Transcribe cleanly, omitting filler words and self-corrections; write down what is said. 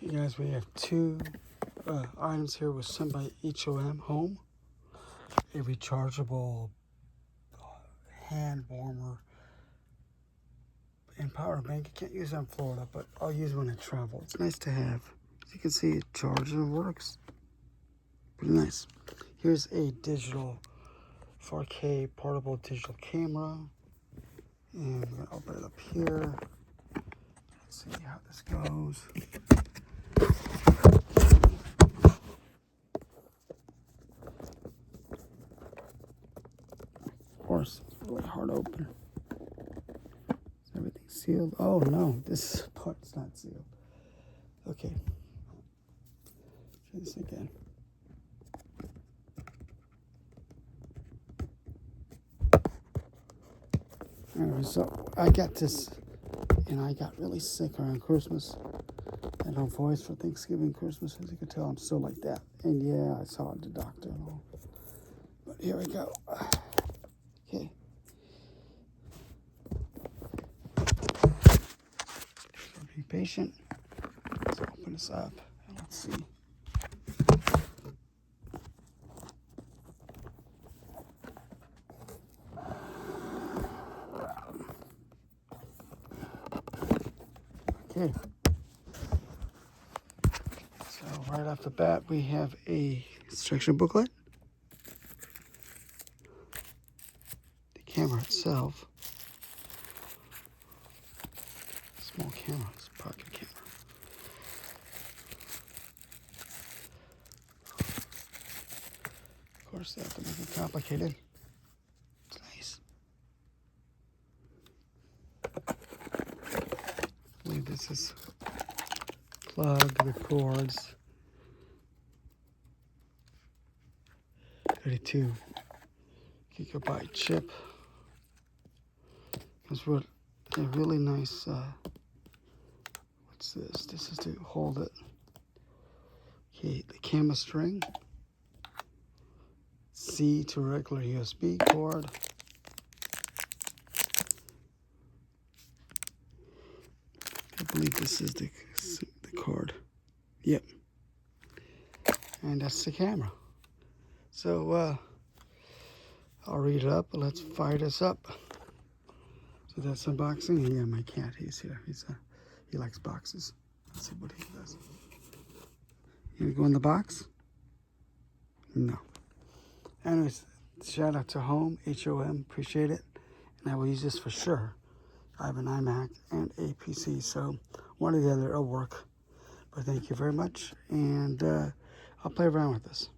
Okay, guys, we have two items here was sent by HOM Home. A rechargeable hand warmer and power bank. I can't use it in Florida, but I'll use it when I travel. It's nice to have. As you can see, it charges and works. Pretty nice. Here's a digital 4K portable digital camera. And we're going to open it up here. Let's see how this goes. Of course, it's really hard to open. Is everything sealed? Oh no, this part's not sealed. Okay. Try this again. Anyway, so I got this, and I got really sick around Christmas. I had no voice for Thanksgiving, Christmas. As you can tell, I'm still like that. And yeah, I saw the doctor and all. But here we go. Okay. So be patient. Let's open this up and let's see. Okay. So right off the bat, we have a instruction booklet. The camera itself. Small camera, it's a pocket camera. Of course, they have to make it complicated. It's nice. I believe this is plug the cords. 32 gigabyte chip. Comes with a really nice, what's this? This is to hold it. Okay, the camera string. C to regular USB cord. I believe this is the cord. Yep. And that's the camera. So I'll read it up. Let's fire this up. So that's unboxing. And yeah, my cat, he's here. He likes boxes. Let's see what he does. Here we go in the box. No. Anyways, shout out to Home, HOM, appreciate it. And I will use this for sure. I have an iMac and a PC, so one or the other will work. But thank you very much, and I'll play around with this.